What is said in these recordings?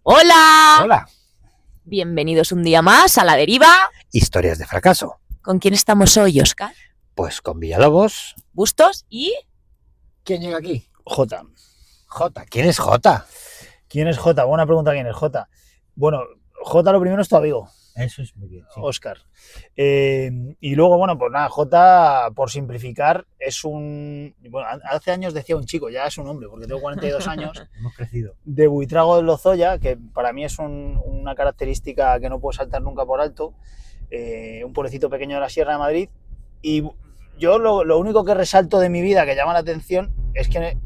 Hola, Hola, bienvenidos un día más a La Deriva. historias de fracaso. ¿Con quién estamos hoy, Oscar? Pues con Villalobos. Bustos y... ¿Quién llega aquí? Jota. Jota. ¿Quién es Jota? ¿Quién es Jota? Buena pregunta, ¿quién es Jota? Bueno, Jota lo primero es tu amigo, Eso es muy bien. Sí. Óscar. Y luego, bueno, pues nada, Jota, por simplificar, es un... Bueno, hace años decía un chico, ya es un hombre, porque tengo 42 años, Hemos crecido. de Buitrago de Lozoya, que para mí es una característica que no puedo saltar nunca por alto, un pueblecito pequeño de la Sierra de Madrid, y yo lo único que resalto de mi vida que llama la atención es que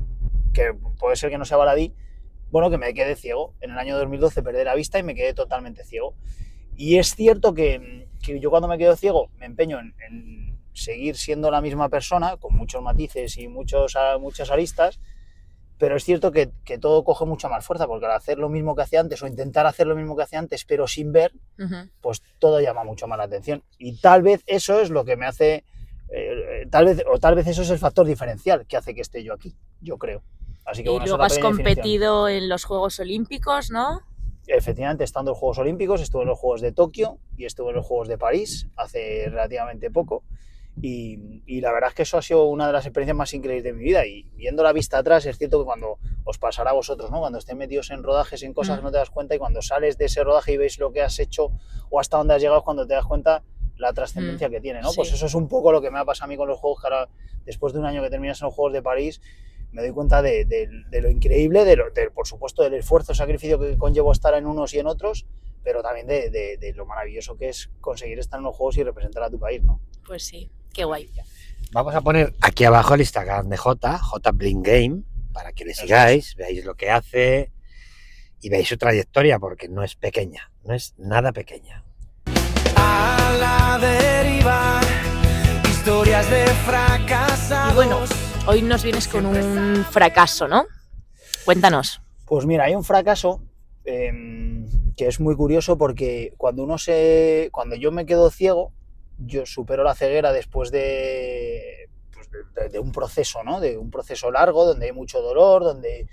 puede ser que no sea baladí, bueno, que me quedé ciego. En el año 2012 perdí la vista y me quedé totalmente ciego. Y es cierto que yo cuando me quedo ciego me empeño en seguir siendo la misma persona, con muchos matices y muchas aristas, pero es cierto que todo coge mucha más fuerza, porque al hacer lo mismo que hacía antes o intentar hacer lo mismo que hacía antes, pero sin ver, pues todo llama mucho más la atención. Y tal vez eso es lo que me hace, tal vez eso es el factor diferencial que hace que esté yo aquí, yo creo. Así que, Y bueno, luego esa has es la pequeña definición. competido en los Juegos Olímpicos, ¿no? Efectivamente, estando en los Juegos Olímpicos, estuve en los Juegos de Tokio y estuve en los Juegos de París hace relativamente poco. Y la verdad es que eso ha sido una de las experiencias más increíbles de mi vida. Y viendo la vista atrás, es cierto que cuando os pasará a vosotros, ¿no? Cuando estéis metidos en rodajes, en cosas que no te das cuenta, y cuando sales de ese rodaje y veis lo que has hecho o hasta dónde has llegado, es cuando te das cuenta la trascendencia que tiene, ¿no? Sí. Pues eso es un poco lo que me ha pasado a mí con los Juegos, que ahora, después de un año que terminas en los Juegos de París, me doy cuenta de lo increíble, por supuesto, del esfuerzo, sacrificio que conllevo estar en unos y en otros, pero también de lo maravilloso que es conseguir estar en los Juegos y representar a tu país, ¿no? Pues sí, qué guay. Vamos a poner aquí abajo el Instagram de Jota, Jota Bling Game, para que le sigáis, veáis lo que hace y veáis su trayectoria, porque no es pequeña, no es nada pequeña. A la deriva, historias de fracasados. Y bueno, hoy nos vienes con un fracaso, ¿no? Cuéntanos. Pues mira, hay un fracaso que es muy curioso, porque cuando yo me quedo ciego, yo supero la ceguera después de un proceso, ¿no? De un proceso largo, donde hay mucho dolor, donde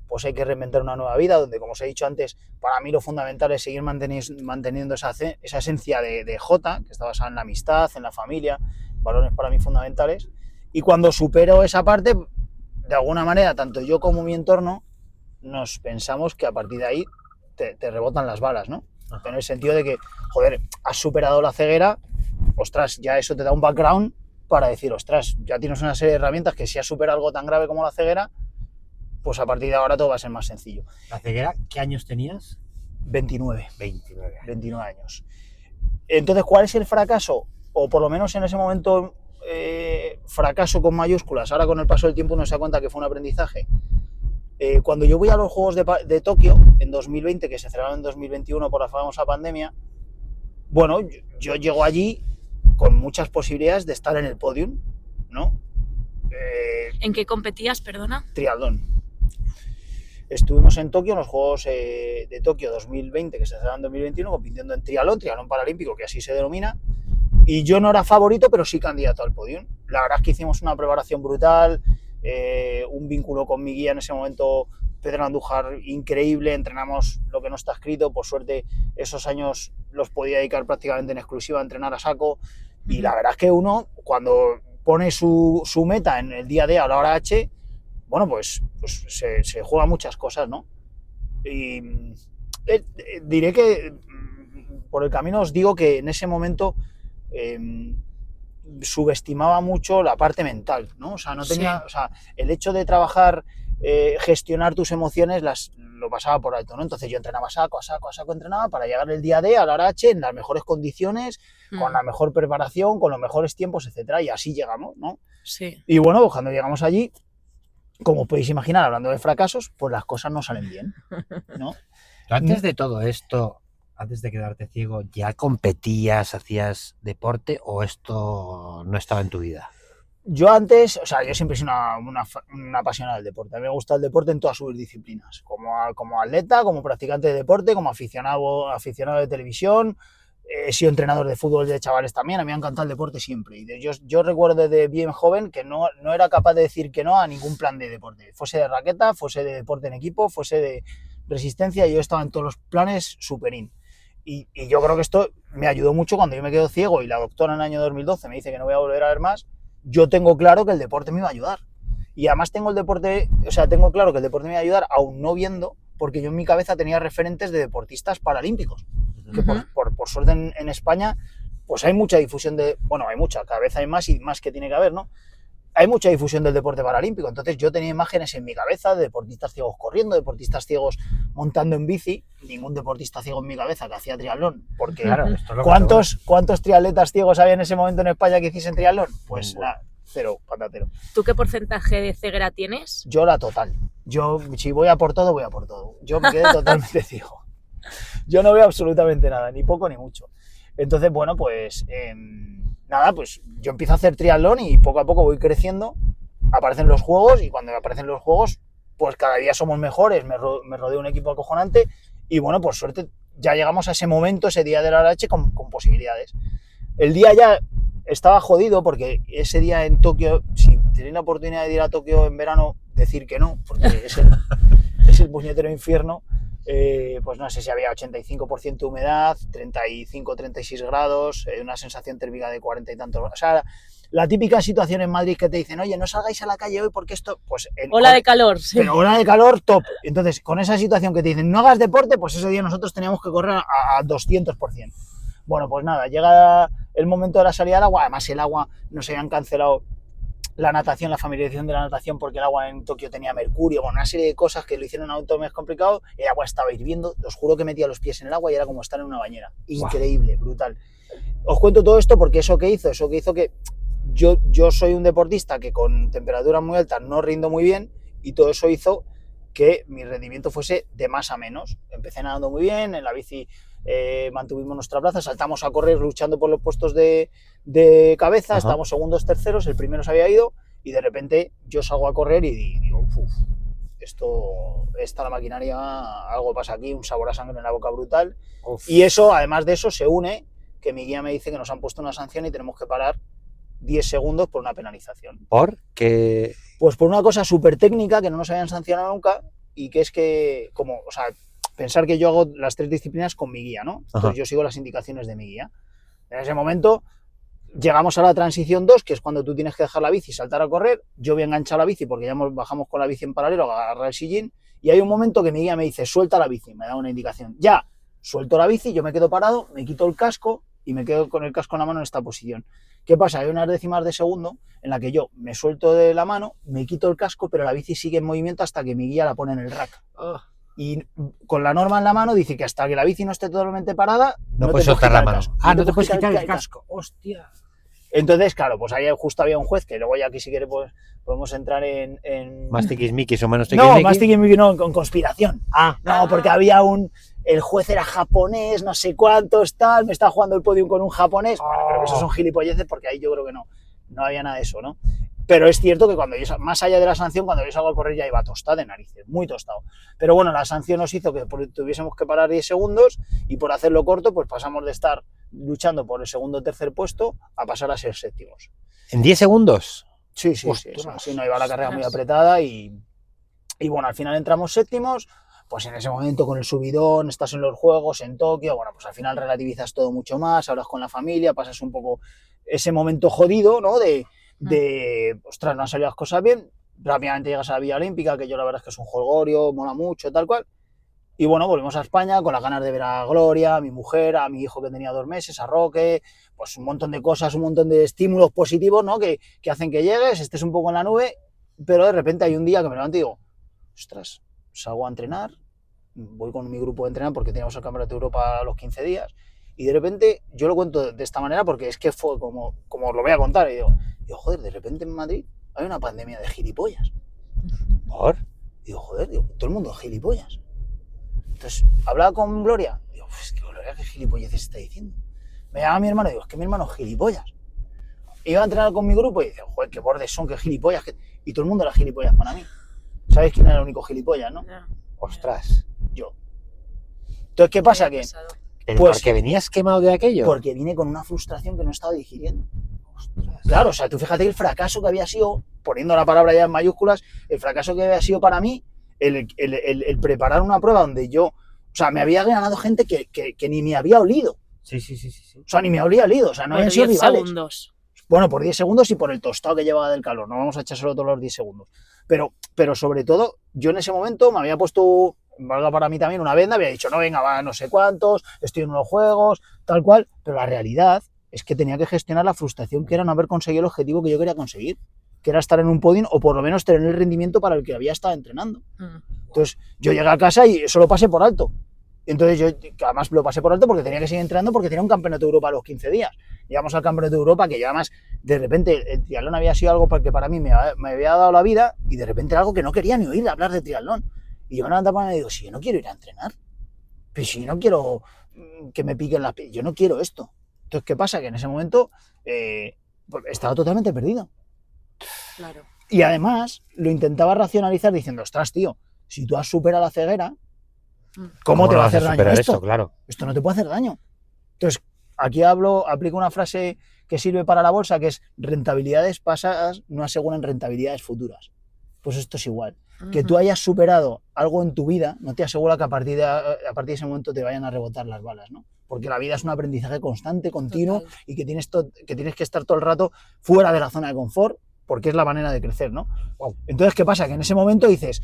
pues hay que reinventar una nueva vida, donde, como os he dicho antes, para mí lo fundamental es seguir manteniendo esa esencia de Jota, que está basada en la amistad, en la familia, valores para mí fundamentales. Y cuando supero esa parte, de alguna manera, tanto yo como mi entorno, nos pensamos que a partir de ahí te rebotan las balas, ¿no? En el sentido de que, joder, has superado la ceguera, ostras, ya eso te da un background para decir, ostras, ya tienes una serie de herramientas que si has superado algo tan grave como la ceguera, pues a partir de ahora todo va a ser más sencillo. ¿La ceguera qué años tenías? 29 años. Entonces, ¿cuál es el fracaso? O por lo menos en ese momento, fracaso con mayúsculas. Ahora, con el paso del tiempo, uno se da cuenta que fue un aprendizaje. Cuando yo voy a los Juegos de Tokio en 2020, que se celebraron en 2021 por la famosa pandemia, bueno, yo llego allí con muchas posibilidades de estar en el podium, ¿no? ¿En qué competías, perdona? Triatlón. Estuvimos en Tokio, en los Juegos de Tokio 2020, que se celebraron en 2021, compitiendo en triatlón paralímpico, que así se denomina, y yo no era favorito, pero sí candidato al podium. La verdad es que hicimos una preparación brutal, un vínculo con mi guía en ese momento, Pedro Andújar, increíble, entrenamos lo que no está escrito, por suerte esos años los podía dedicar prácticamente en exclusiva a entrenar a saco, y la verdad es que uno, cuando pone su meta en el día D a la hora H, bueno, pues se juega muchas cosas, ¿no? Y diré que por el camino os digo que en ese momento subestimaba mucho la parte mental, ¿no? O sea, no tenía, o sea, el hecho de trabajar, gestionar tus emociones lo pasaba por alto, ¿no? Entonces yo entrenaba a saco, entrenaba para llegar el día D a la hora H en las mejores condiciones, con la mejor preparación, con los mejores tiempos, etcétera, y así llegamos, ¿no? Sí. Y bueno, pues cuando llegamos allí, como podéis imaginar, hablando de fracasos, pues las cosas no salen bien, ¿no? ¿Tú antes de todo esto, antes de quedarte ciego, ya competías, hacías deporte o esto no estaba en tu vida? Yo antes, o sea, yo siempre he sido una apasionada del deporte. A mí me gusta el deporte en todas sus disciplinas, como atleta, como practicante de deporte, como aficionado de televisión. He sido entrenador de fútbol de chavales también, a mí me ha encantado el deporte siempre. Y yo recuerdo desde bien joven que no era capaz de decir que no a ningún plan de deporte. Fuese de raqueta, fuese de deporte en equipo, fuese resistencia, y yo estaba en todos los planes superin. Y yo creo que esto me ayudó mucho cuando yo me quedo ciego y la doctora en el año 2012 me dice que no voy a volver a ver más. Yo tengo claro que el deporte me iba a ayudar. Y además tengo claro que el deporte me iba a ayudar aún no viendo, porque yo en mi cabeza tenía referentes de deportistas paralímpicos. Que por suerte en España, pues hay mucha difusión hay mucha, cada vez hay más y más que tiene que haber, ¿no? Hay mucha difusión del deporte paralímpico, entonces yo tenía imágenes en mi cabeza de deportistas ciegos corriendo, deportistas ciegos montando en bici, ningún deportista ciego en mi cabeza que hacía triatlón, porque Claro, esto es lo que ¿cuántos triatletas ciegos había en ese momento en España que hiciesen triatlón? Pues cero, patatero. ¿Tú qué porcentaje de ceguera tienes? Yo la total. Yo, si voy a por todo, voy a por todo. Yo me quedé totalmente ciego. Yo no veo absolutamente nada, ni poco ni mucho. Entonces, bueno, pues nada, pues yo empiezo a hacer triatlón y poco a poco voy creciendo, aparecen los juegos y cuando aparecen los juegos, pues cada día somos mejores, me rodeo un equipo acojonante y bueno, por suerte ya llegamos a ese momento, ese día de la leche con posibilidades. El día ya estaba jodido porque ese día en Tokio, si tenéis la oportunidad de ir a Tokio en verano, decir que no, porque es el puñetero infierno. Pues no sé si había 85% de humedad, 35-36 grados, una sensación térmica de 40 y tantos. O sea, la típica situación en Madrid que te dicen, oye, no salgáis a la calle hoy porque esto... pues Ola de calor, sí. Pero ola de calor, top. Entonces, con esa situación que te dicen, no hagas deporte, pues ese día nosotros teníamos que correr a 200%. Bueno, pues nada, llega el momento de la salida del agua, además el agua nos habían cancelado la natación, la familiarización de la natación, porque el agua en Tokio tenía mercurio, bueno, una serie de cosas que lo hicieron aún todo más complicado. El agua estaba hirviendo, os juro que metía los pies en el agua y era como estar en una bañera. Increíble, brutal. Os cuento todo esto porque eso que hizo que yo soy un deportista que con temperaturas muy altas no rindo muy bien, y todo eso hizo que mi rendimiento fuese de más a menos. Empecé nadando muy bien, en la bici mantuvimos nuestra plaza, saltamos a correr luchando por los puestos de cabeza, estábamos segundos, terceros, el primero se había ido y de repente yo salgo a correr y digo, la maquinaria, algo pasa aquí, un sabor a sangre en la boca brutal. Y eso, además de eso, se une que mi guía me dice que nos han puesto una sanción y tenemos que parar 10 segundos por una penalización. ¿Por qué? Pues por una cosa súper técnica que no nos habían sancionado nunca, y que es que, pensar que yo hago las 3 disciplinas con mi guía, ¿no? Entonces yo sigo las indicaciones de mi guía. En ese momento llegamos a la transición 2, que es cuando tú tienes que dejar la bici y saltar a correr. Yo voy a enganchar la bici porque ya bajamos con la bici en paralelo a agarrar el sillín, y hay un momento que mi guía me dice, suelta la bici, me da una indicación. Ya, suelto la bici, yo me quedo parado, me quito el casco y me quedo con el casco en la mano en esta posición. ¿Qué pasa? Hay unas décimas de segundo en la que yo me suelto de la mano, me quito el casco, pero la bici sigue en movimiento hasta que mi guía la pone en el rack. Y con la norma en la mano dice que hasta que la bici no esté totalmente parada, no puedes soltar la mano. No te puedes quitar el casco. Hostia. Entonces, claro, pues ahí justo había un juez, que luego ya aquí si quieres pues, podemos entrar en... ¿Más tiquismiquis o menos tiquismiquis? No, más tiquismiquis no, con conspiración. No, porque había el juez era japonés, no sé cuántos, tal, me estaba jugando el podium con un japonés. Bueno, pero esos son gilipolleces porque ahí yo creo que no había nada de eso, ¿no? Pero es cierto que cuando yo, más allá de la sanción, cuando yo salgo a correr ya iba tostado de narices, muy tostado. Pero bueno, la sanción nos hizo que tuviésemos que parar 10 segundos y por hacerlo corto, pues pasamos de estar luchando por el segundo o tercer puesto a pasar a ser séptimos. ¿En 10 segundos? Sí, no iba la carrera muy apretada y bueno, al final entramos séptimos. Pues en ese momento con el subidón, estás en los juegos, en Tokio, bueno, pues al final relativizas todo mucho más, hablas con la familia, pasas un poco ese momento jodido, ¿no? Ostras, no han salido las cosas bien, rápidamente llegas a la Villa Olímpica, que yo la verdad es que es un jolgorio, mola mucho, tal cual, y bueno, volvemos a España con las ganas de ver a Gloria, a mi mujer, a mi hijo que tenía 2 meses, a Roque, pues un montón de cosas, un montón de estímulos positivos, ¿no? Que hacen que llegues, estés un poco en la nube, pero de repente hay un día que me levanto y digo, ostras, salgo a entrenar, voy con mi grupo de entrenar porque teníamos el Campeonato de Europa a los 15 días, y de repente, yo lo cuento de esta manera porque es que fue como os lo voy a contar, y digo, joder, de repente en Madrid hay una pandemia de gilipollas. ¿Por? Digo, joder, todo el mundo es gilipollas. Entonces, hablaba con Gloria, digo, pues que Gloria, ¿qué gilipolleces está diciendo? Me llama mi hermano y digo, es que mi hermano es gilipollas. Iba a entrenar con mi grupo y dice, joder, qué bordes son, qué gilipollas. Y todo el mundo era gilipollas para mí. ¿Sabéis quién era el único gilipollas, no? Ostras. Yo. Entonces, ¿qué pasa? Que ¿Pero pues, porque venías quemado de aquello? Porque vine con una frustración que no estaba digiriendo. Ostras. Claro, o sea, tú fíjate el fracaso que había sido, poniendo la palabra ya en mayúsculas, el fracaso que había sido para mí, el preparar una prueba donde yo, o sea, me había ganado gente que ni me había olido. Sí. O sea, ni me habría olido, o sea, no Por habían sido 10 rivales. segundos. Bueno, por 10 segundos y por el tostado que llevaba del calor, no vamos a echárselo todos los 10 segundos. Pero sobre todo, yo en ese momento me había puesto, valga para mí también, una venda, había dicho, no, venga, va, no sé cuántos, estoy en unos juegos, tal cual, pero la realidad es que tenía que gestionar la frustración que era no haber conseguido el objetivo que yo quería conseguir, que era estar en un podium o por lo menos tener el rendimiento para el que había estado entrenando. Entonces, yo llegué a casa y eso lo pasé por alto. Entonces yo además lo pasé por alto porque tenía que seguir entrenando porque tenía un campeonato de Europa a los 15 días. Llegamos al campeonato de Europa que yo además de repente el triatlón había sido algo que para mí me había dado la vida y de repente era algo que no quería ni oír hablar de triatlón. Y yo me levantaba y me digo, si yo no quiero ir a entrenar, pues si no quiero que me piquen las pies, yo no quiero esto. Entonces, ¿qué pasa? Que en ese momento estaba totalmente perdido. Claro. Y además lo intentaba racionalizar diciendo, ostras, tío, si tú has superado la ceguera, ¿cómo te va a hacer daño esto? Claro. Esto no te puede hacer daño. Entonces, aquí aplico una frase que sirve para la bolsa, que es rentabilidades pasadas no aseguran rentabilidades futuras. Pues esto es igual. Que tú hayas superado algo en tu vida no te asegura que a partir de ese momento te vayan a rebotar las balas, ¿no? Porque la vida es un aprendizaje constante, continuo, total, y que tienes que estar todo el rato fuera de la zona de confort, porque es la manera de crecer, ¿no? Wow. Entonces, ¿qué pasa? Que en ese momento dices,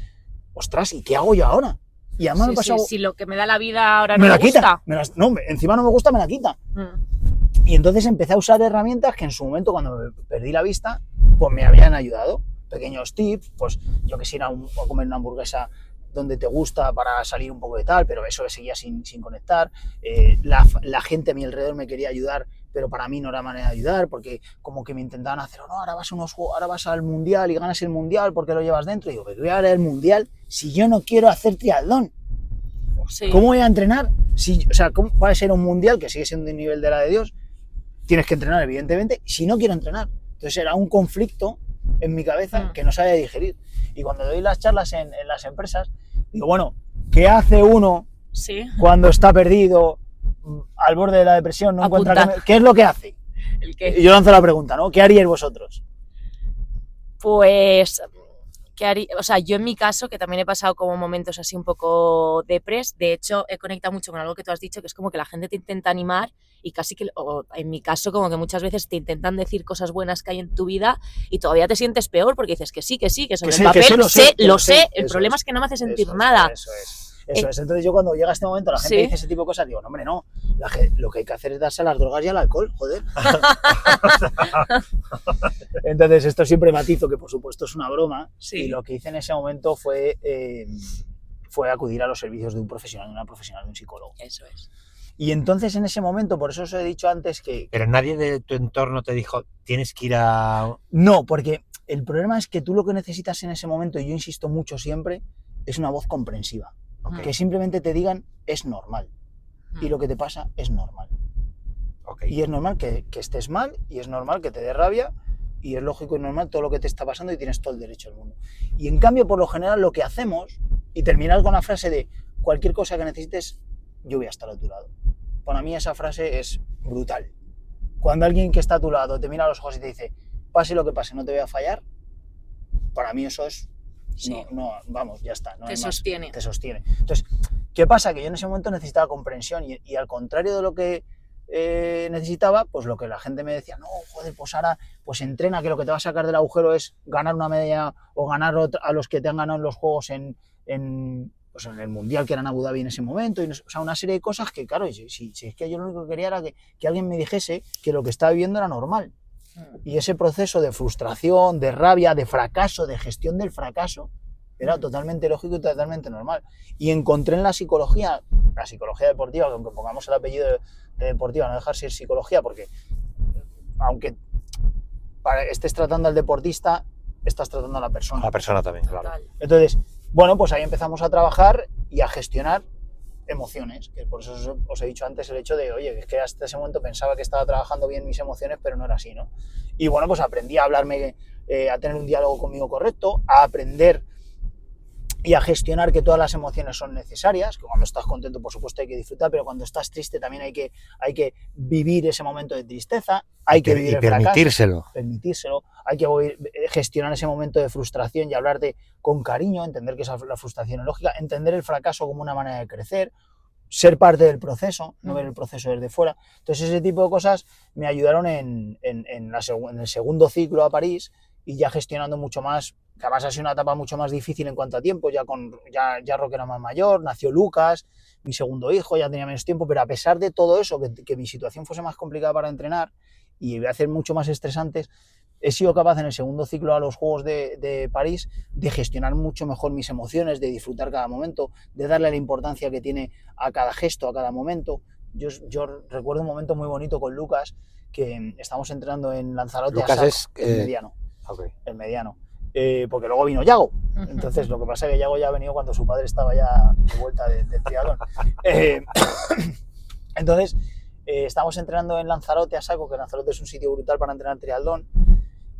ostras, ¿y qué hago yo ahora? Y además me pasa, si lo que me da la vida ahora me no la me gusta. No, encima no me gusta, me la quita. Y entonces empecé a usar herramientas que en su momento, cuando me perdí la vista, pues me habían ayudado. Pequeños tips, pues yo que sé, ir a comer una hamburguesa donde te gusta para salir un poco de tal, pero eso seguía sin conectar. La gente a mi alrededor me quería ayudar, pero para mí no era manera de ayudar, porque como que me intentaban hacer, no, ahora vas al mundial y ganas el mundial porque lo llevas dentro. Y digo, pero voy a ganar el mundial si yo no quiero hacer triatlón. Sí. ¿Cómo voy a entrenar? O sea, ¿cómo va a ser un mundial que sigue siendo de nivel de la de Dios? Tienes que entrenar, evidentemente, si no quiero entrenar. Entonces era un conflicto en mi cabeza que no sabía digerir. Y cuando doy las charlas en las empresas, digo, bueno, ¿qué hace uno cuando está perdido, al borde de la depresión, no encuentra qué es lo que hace? ¿El qué? Y yo lanzo la pregunta, ¿no? ¿Qué haríais vosotros? Pues, ¿qué haría? O sea, yo en mi caso, que también he pasado como momentos así un poco depres, de hecho he conectado mucho con algo que tú has dicho, que es como que la gente te intenta animar y casi que, o en mi caso, como que muchas veces te intentan decir cosas buenas que hay en tu vida y todavía te sientes peor porque dices que sobre el papel lo sé, el problema es que no me hace sentir nada. Eso es. Entonces yo cuando llega este momento la gente dice ese tipo de cosas, digo, no, hombre, no, lo que hay que hacer es darse a las drogas y al alcohol, joder. Entonces esto siempre matizo que por supuesto es una broma, y lo que hice en ese momento fue acudir a los servicios de un profesional, de un psicólogo. Eso es. Y entonces en ese momento, por eso os he dicho antes que... Pero nadie de tu entorno te dijo, tienes que ir a... No, porque el problema es que tú lo que necesitas en ese momento, y yo insisto mucho siempre, es una voz comprensiva. Okay. Que simplemente te digan, es normal. Y lo que te pasa es normal. Okay. Y es normal que estés mal, y es normal que te dé rabia, y es lógico y normal todo lo que te está pasando y tienes todo el derecho del mundo. Y en cambio, por lo general, lo que hacemos, y terminar con la frase de cualquier cosa que necesites, yo voy a estar a tu lado. Para mí esa frase es brutal. Cuando alguien que está a tu lado te mira a los ojos y te dice, pase lo que pase, no te voy a fallar, para mí eso es... No, vamos, ya está. No te sostiene. Te sostiene. Entonces, ¿qué pasa? Que yo en ese momento necesitaba comprensión y al contrario de lo que necesitaba, pues lo que la gente me decía, no, joder, pues ahora pues entrena, que lo que te va a sacar del agujero es ganar una medalla o ganar a los que te han ganado en los juegos en el mundial que era en Abu Dhabi en ese momento, o sea, una serie de cosas que, claro, si es que yo lo único que quería era que alguien me dijese que lo que estaba viviendo era normal. Y ese proceso de frustración, de rabia, de fracaso, de gestión del fracaso, era totalmente lógico y totalmente normal. Y encontré en la psicología deportiva, que aunque pongamos el apellido de deportiva, no dejar ser psicología, porque aunque estés tratando al deportista, estás tratando a la persona. A la persona también, claro. Entonces, bueno, pues ahí empezamos a trabajar y a gestionar emociones, que por eso os he dicho antes el hecho de, oye, es que hasta ese momento pensaba que estaba trabajando bien mis emociones, pero no era así, ¿no? Y bueno, pues aprendí a hablarme, a tener un diálogo conmigo correcto, a aprender y a gestionar que todas las emociones son necesarias, que cuando estás contento por supuesto hay que disfrutar, pero cuando estás triste también hay que vivir ese momento de tristeza, hay que vivir el permitírselo. Permitírselo, hay que gestionar ese momento de frustración y hablarte con cariño, entender que la frustración es lógica, entender el fracaso como una manera de crecer, ser parte del proceso, no ver el proceso desde fuera. Entonces ese tipo de cosas me ayudaron en el segundo ciclo a París, y ya gestionando mucho más, que además ha sido una etapa mucho más difícil en cuanto a tiempo, ya Roque era más mayor, nació Lucas, mi segundo hijo, ya tenía menos tiempo, pero a pesar de todo eso, que mi situación fuese más complicada para entrenar y iba a hacer mucho más estresantes, he sido capaz en el segundo ciclo a los Juegos de París de gestionar mucho mejor mis emociones, de disfrutar cada momento, de darle la importancia que tiene a cada gesto, a cada momento. Yo recuerdo un momento muy bonito con Lucas, que estamos entrenando en Lanzarote. Lucas es el mediano. Okay. El mediano. Porque luego vino Yago. Entonces lo que pasa es que Yago ya ha venido cuando su padre estaba ya de vuelta del triatlón. Entonces estamos entrenando en Lanzarote a saco, que Lanzarote es un sitio brutal para entrenar triatlón,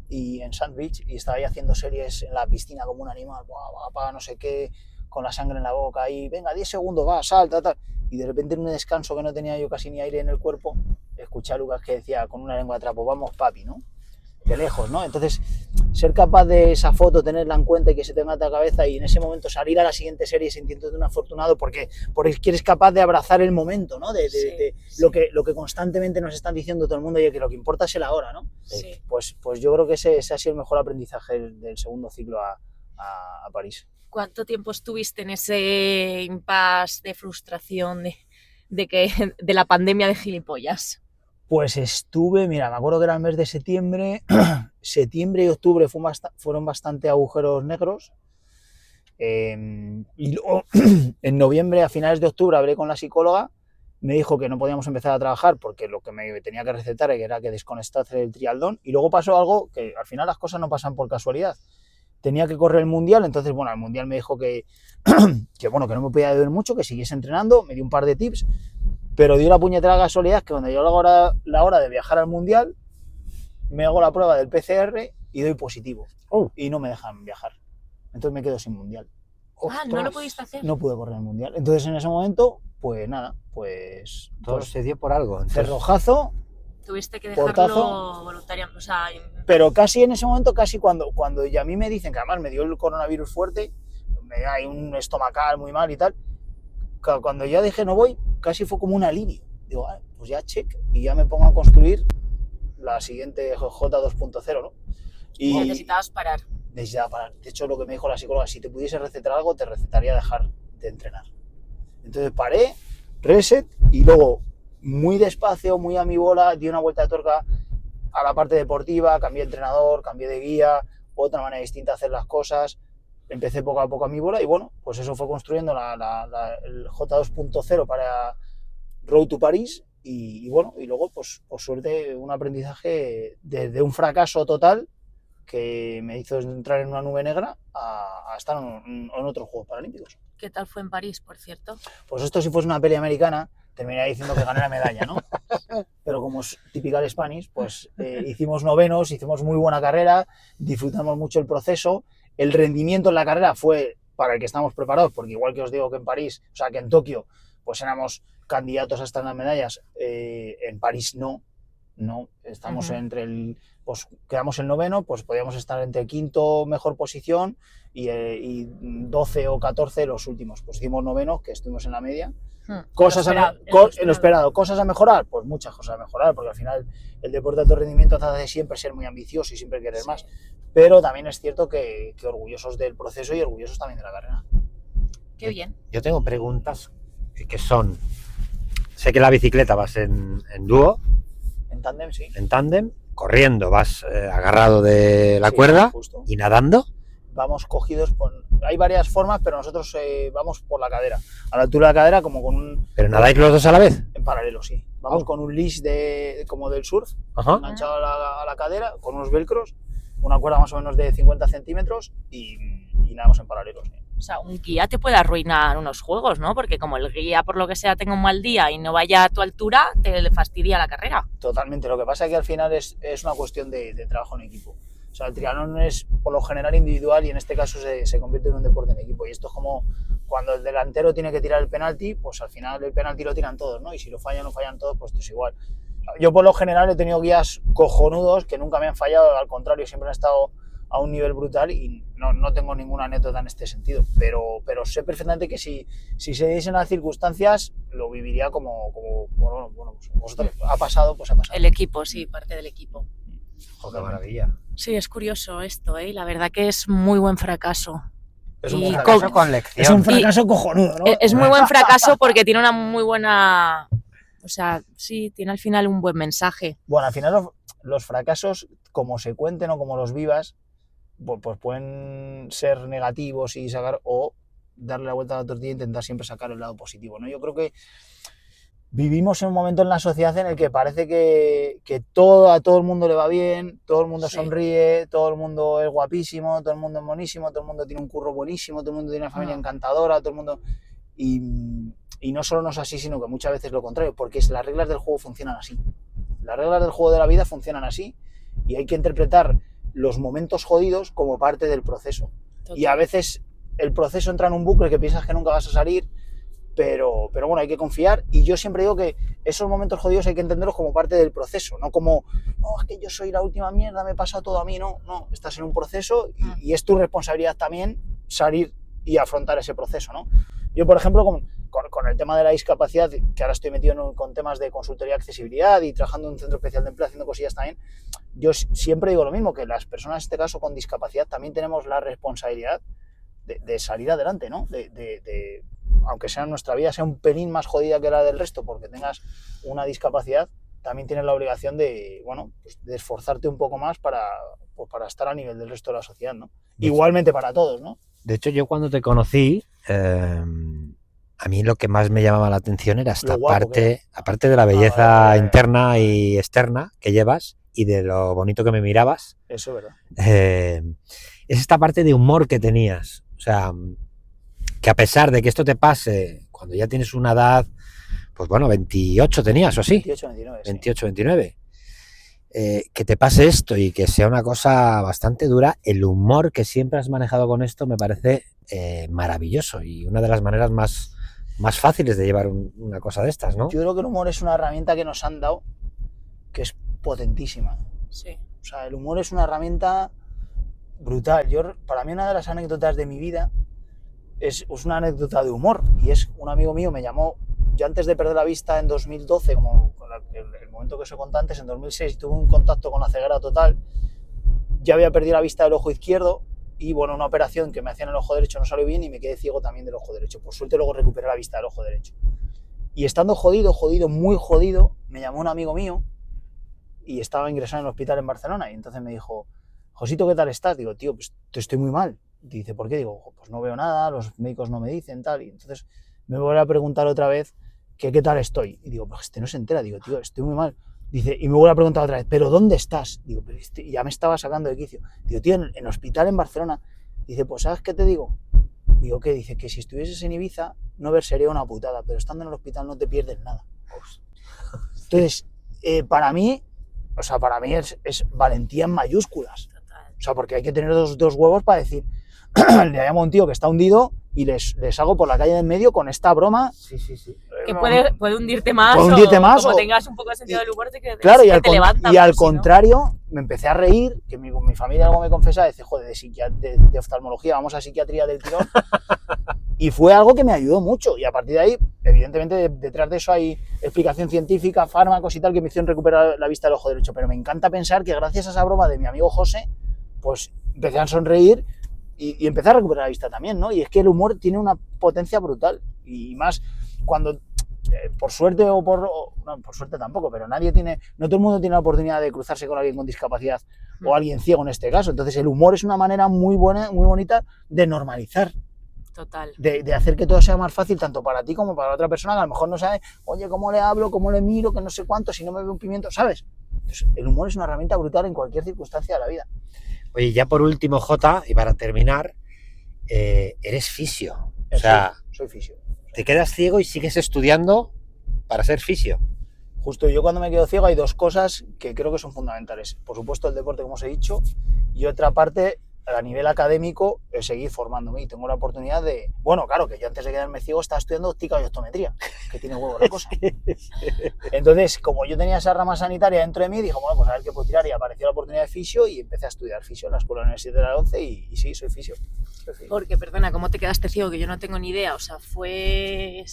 y en Sandwich, y estaba ahí haciendo series en la piscina como un animal, no sé qué, con la sangre en la boca, y venga, 10 segundos, va, salta, tal. Y de repente en un descanso que no tenía yo casi ni aire en el cuerpo, escuché a Lucas que decía con una lengua de trapo, vamos papi, ¿no? De lejos, ¿no? Entonces, ser capaz de esa foto, tenerla en cuenta y que se tenga en la cabeza, y en ese momento salir a la siguiente serie sintiéndote un afortunado porque eres capaz de abrazar el momento, ¿no? De lo que constantemente nos están diciendo todo el mundo, y que lo que importa es el ahora, ¿no? Sí. Pues yo creo que ese ha sido el mejor aprendizaje del segundo ciclo a París. ¿Cuánto tiempo estuviste en ese impasse de frustración de la pandemia de gilipollas? Pues estuve, mira, me acuerdo que era el mes de septiembre, septiembre y octubre fueron bastante agujeros negros, y luego en noviembre, a finales de octubre, hablé con la psicóloga, me dijo que no podíamos empezar a trabajar porque lo que me tenía que recetar era que desconectase del triatlón, y luego pasó algo que al final las cosas no pasan por casualidad. Tenía que correr el mundial, entonces bueno, el mundial me dijo que no me podía beber mucho, que siguiese entrenando, me dio un par de tips, pero dio la puñetera casualidad que cuando llegó la hora de viajar al mundial, me hago la prueba del PCR y doy positivo, y no me dejan viajar, entonces me quedo sin mundial. ¡Ostras! ¿No lo pudiste hacer? No pude correr el mundial, entonces en ese momento, pues nada, todo se dio por algo. Entonces, cerrojazo. Tuviste que dejarlo voluntariamente, o sea... Pero casi en ese momento, casi cuando ya a mí me dicen que además me dio el coronavirus fuerte, hay un estomacal muy mal y tal, cuando ya dije no voy, casi fue como un alivio. Digo, vale, pues ya check, y ya me pongo a construir la siguiente J2.0, ¿no? Y necesitabas parar. Necesitaba parar. De hecho, lo que me dijo la psicóloga, si te pudiese recetar algo, te recetaría dejar de entrenar. Entonces paré, reset, y luego muy despacio, muy a mi bola, di una vuelta de tuerca a la parte deportiva, cambié de entrenador, cambié de guía, otra manera distinta de hacer las cosas, empecé poco a poco a mi bola, y bueno, pues eso fue construyendo el J2.0 para Road to París, y bueno, y luego pues por suerte un aprendizaje de un fracaso total que me hizo entrar en una nube negra a estar en otros Juegos Paralímpicos. ¿Qué tal fue en París, por cierto? Pues esto, si fuese una peli americana, terminaría diciendo que gané la medalla, ¿no? Pero como es typical Spanish, pues hicimos novenos, hicimos muy buena carrera, disfrutamos mucho el proceso, el rendimiento en la carrera fue para el que estamos preparados, porque igual que os digo que en París, o sea que en Tokio, pues éramos candidatos a estar en las medallas, en París no, estamos pues quedamos en noveno, pues podíamos estar entre quinto mejor posición y 12 o 14 los últimos, pues hicimos novenos, que estuvimos en la media. Lo esperado. ¿Cosas a mejorar? Pues muchas cosas a mejorar, porque al final el deporte de alto rendimiento te hace siempre ser muy ambicioso y siempre querer más, pero también es cierto que orgullosos del proceso y orgullosos también de la carrera. Qué bien. Yo tengo preguntas que son, sé que la bicicleta vas en dúo, en tándem, sí. En tándem, corriendo vas agarrado de la cuerda, justo. Y nadando. Vamos cogidos hay varias formas, pero nosotros vamos por la cadera, a la altura de la cadera, como con un... ¿Pero nadáis los dos a la vez? En paralelo, sí. Vamos con un leash como del surf, enganchado a la cadera, con unos velcros, una cuerda más o menos de 50 centímetros y nadamos en paralelo, sí. O sea, un guía te puede arruinar unos juegos, ¿no? Porque como el guía, por lo que sea, tenga un mal día y no vaya a tu altura, te fastidia la carrera. Totalmente. Lo que pasa es que al final es una cuestión de trabajo en equipo. O sea, el triatlón es por lo general individual y en este caso se convierte en un deporte en equipo. Y esto es como cuando el delantero tiene que tirar el penalti, pues al final el penalti lo tiran todos, ¿no? Y si lo fallan todos, pues esto es igual. Yo por lo general he tenido guías cojonudos que nunca me han fallado, al contrario, siempre han estado a un nivel brutal y no tengo ninguna anécdota en este sentido. Pero sé perfectamente que si se diesen las circunstancias, lo viviría como bueno, pues vosotros ha pasado, pues ha pasado. El equipo, sí, parte del equipo. ¡Qué maravilla! Sí, es curioso esto, ¿eh? La verdad que es muy buen fracaso. Es un Y Fracaso con lección. Es un fracaso cojonudo, ¿no? Es muy buen fracaso porque tiene una muy buena... O sea, sí, tiene al final un buen mensaje. Bueno, al final los fracasos, como se cuenten o como los vivas, pues pueden ser negativos y sacar, o darle la vuelta a la tortilla e intentar siempre sacar el lado positivo, ¿no? Yo creo que vivimos en un momento en la sociedad en el que parece que a todo el mundo le va bien, todo el mundo sonríe, todo el mundo es guapísimo, todo el mundo es monísimo, todo el mundo tiene un curro buenísimo, todo el mundo tiene una familia encantadora, todo el mundo... Y no solo no es así, sino que muchas veces lo contrario, porque las reglas del juego funcionan así. Las reglas del juego de la vida funcionan así y hay que interpretar los momentos jodidos como parte del proceso. Total. Y a veces el proceso entra en un bucle que piensas que nunca vas a salir, pero bueno, hay que confiar. Y yo siempre digo que esos momentos jodidos hay que entenderlos como parte del proceso, no como, no, es que yo soy la última mierda, me pasa todo a mí, no, estás en un proceso y es tu responsabilidad también salir y afrontar ese proceso, ¿no? Yo, por ejemplo, con el tema de la discapacidad, que ahora estoy metido con temas de consultoría de accesibilidad y trabajando en un centro especial de empleo, haciendo cosillas también, yo siempre digo lo mismo, que las personas, en este caso con discapacidad, también tenemos la responsabilidad de salir adelante, ¿no? Aunque sea nuestra vida sea un pelín más jodida que la del resto, porque tengas una discapacidad, también tienes la obligación de esforzarte un poco más para estar a nivel del resto de la sociedad, ¿no? Igualmente para todos, ¿no? De hecho, yo cuando te conocí, a mí lo que más me llamaba la atención era esta parte, aparte de la belleza interna y externa que llevas y de lo bonito que me mirabas. Eso es verdad. Es esta parte de humor que tenías. O sea, que a pesar de que esto te pase cuando ya tienes una edad, pues bueno, 28 tenías o así. 28, 29. 28, 29. Que te pase esto y que sea una cosa bastante dura, el humor que siempre has manejado con esto me parece maravilloso y una de las maneras más fáciles de llevar una cosa de estas, ¿no? Yo creo que el humor es una herramienta que nos han dado que es potentísima. Sí. O sea, el humor es una herramienta brutal. Para mí una de las anécdotas de mi vida es una anécdota de humor y es un amigo mío me llamó, yo antes de perder la vista en 2012, como el momento que os he contado antes, en 2006 tuve un contacto con la ceguera total, ya había perdido la vista del ojo izquierdo y bueno, una operación que me hacían en el ojo derecho no salió bien y me quedé ciego también del ojo derecho. Por suerte luego recuperé la vista del ojo derecho. Y estando jodido, muy jodido, me llamó un amigo mío y estaba ingresado en el hospital en Barcelona y entonces me dijo, Josito, ¿qué tal estás? Digo, tío, pues estoy muy mal. Dice, ¿por qué? Digo, pues no veo nada, los médicos no me dicen tal. Y entonces me vuelve a preguntar otra vez que qué tal estoy. Y digo, pues no se entera. Digo, tío, estoy muy mal. Dice, y me vuelve a preguntar otra vez, ¿pero dónde estás? Digo, pero ya me estaba sacando de quicio. Digo, tío, en el hospital en Barcelona. Dice, pues ¿sabes qué te digo? Digo, ¿qué? Dice, que si estuvieses en Ibiza, no ver sería una putada, pero estando en el hospital no te pierdes nada. Entonces, para mí es valentía en mayúsculas. O sea, porque hay que tener dos huevos para decir, le llamo a un tío que está hundido y les hago por la calle de en medio con esta broma. Sí. Que puede hundirte más, como tengas un poco de sentido del humor, claro, te levanta. Y al contrario, me empecé a reír, que mi familia algo me confesaba, dice, joder, de oftalmología, vamos a psiquiatría del tirón. Y fue algo que me ayudó mucho. Y a partir de ahí, evidentemente, detrás de eso hay explicación científica, fármacos y tal, que me hicieron recuperar la vista del ojo derecho. Pero me encanta pensar que gracias a esa broma de mi amigo José, pues empecé a sonreír y empecé a recuperar la vista también, ¿no? Y es que el humor tiene una potencia brutal. Y más cuando, por suerte no, por suerte tampoco, pero no todo el mundo tiene la oportunidad de cruzarse con alguien con discapacidad o alguien ciego en este caso. Entonces el humor es una manera muy buena, muy bonita de normalizar. Total. De hacer que todo sea más fácil tanto para ti como para la otra persona que a lo mejor no sabe, oye, cómo le hablo, cómo le miro, que no sé cuánto, si no me ve un pimiento, ¿sabes? Entonces, el humor es una herramienta brutal en cualquier circunstancia de la vida. Oye, ya por último, Jota, y para terminar, eres fisio. O sea, soy fisio. Te quedas ciego y sigues estudiando para ser fisio. Justo yo cuando me quedo ciego hay dos cosas que creo que son fundamentales. Por supuesto el deporte, como os he dicho, y otra parte, a nivel académico, es seguir formándome. Y tengo la oportunidad de... Bueno, claro, que yo antes de quedarme ciego estaba estudiando óptica y optometría, que tiene huevo la cosa. Entonces, como yo tenía esa rama sanitaria dentro de mí, dije, bueno, pues a ver qué puedo tirar. Y apareció la oportunidad de fisio y empecé a estudiar fisio en la Escuela Universitaria de la 11 y sí, soy fisio. Porque, perdona, ¿cómo te quedaste ciego? Que yo no tengo ni idea. O sea, fue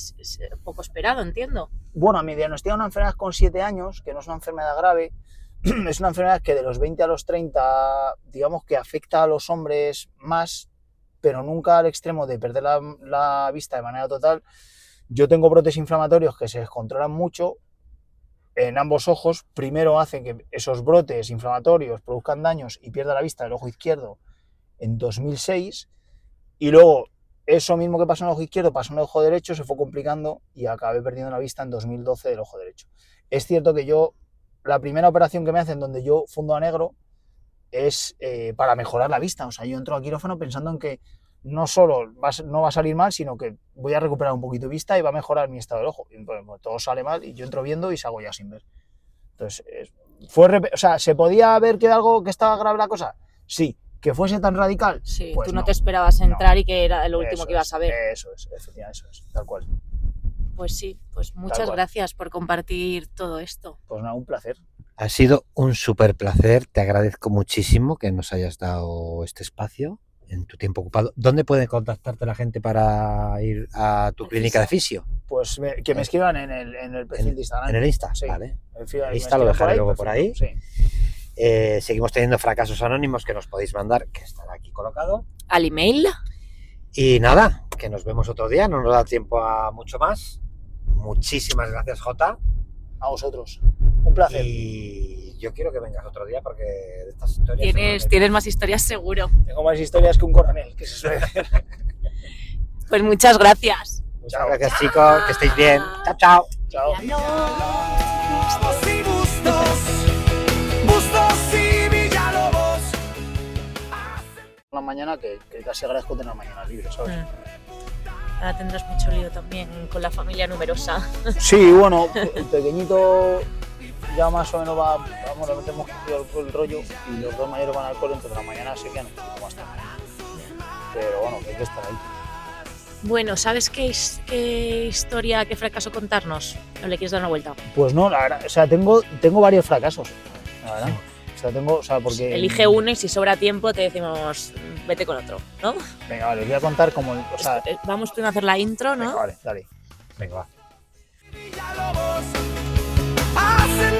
poco esperado, entiendo. Bueno, me diagnosticaron una enfermedad con 7 años, que no es una enfermedad grave. Es una enfermedad que de los 20 a los 30, digamos que afecta a los hombres más, pero nunca al extremo de perder la vista de manera total. Yo tengo brotes inflamatorios que se descontrolan mucho en ambos ojos. Primero hacen que esos brotes inflamatorios produzcan daños y pierda la vista del ojo izquierdo en 2006, y luego eso mismo que pasó en el ojo izquierdo pasó en el ojo derecho, se fue complicando y acabé perdiendo la vista en 2012 del ojo derecho. Es cierto que la primera operación que me hacen donde yo fundo a negro es para mejorar la vista. O sea, yo entro al quirófano pensando en que no solo no va a salir mal, sino que voy a recuperar un poquito de vista y va a mejorar mi estado del ojo. Y, bueno, todo sale mal y yo entro viendo y salgo ya sin ver. Entonces, o sea, ¿se podía ver que estaba grave la cosa? Sí. ¿Que fuese tan radical? Sí, pues tú no te esperabas entrar y que era lo último Eso que ibas a ver. Eso es, efectivamente, eso es, tal cual. Pues sí, pues muchas gracias por compartir todo esto. Pues nada, un placer. Ha sido un súper placer, te agradezco muchísimo que nos hayas dado este espacio en tu tiempo ocupado. ¿Dónde puede contactarte la gente para ir a tu clínica de fisio? Pues que me escriban en el perfil de Instagram. ¿En el Insta? Sí. Vale. El Insta lo dejaré luego por ahí. Sí. Seguimos teniendo fracasos anónimos que nos podéis mandar, que estará aquí colocado. ¿Al email? Y nada, que nos vemos otro día, no nos da tiempo a mucho más. Muchísimas gracias, Jota. A vosotros. Un placer. Y yo quiero que vengas otro día porque de estas historias... Tienes más historias seguro. Tengo más historias que un coronel, que se suele decir. Pues muchas gracias. Muchas gracias, chicos, que estéis bien. Chao, chao. Chao. Una mañana que casi agradezco tener mañanas libres, ¿sabes? Ahora tendrás mucho lío también con la familia numerosa. Sí, bueno, el pequeñito ya más o menos le metemos el rollo y los dos mayores van al cole, entonces la mañana se quedan un poquito más tarde. Pero bueno, que hay que estar ahí. Bueno, ¿sabes qué historia, qué fracaso contarnos? ¿O le quieres dar una vuelta? Pues no, la verdad, o sea, tengo varios fracasos, la verdad. O sea, porque... Elige uno y si sobra tiempo te decimos, vete con otro, ¿no? Venga, vale, os voy a contar como... Vamos primero a hacer la intro, ¿no? Venga, vale, dale. Venga, va.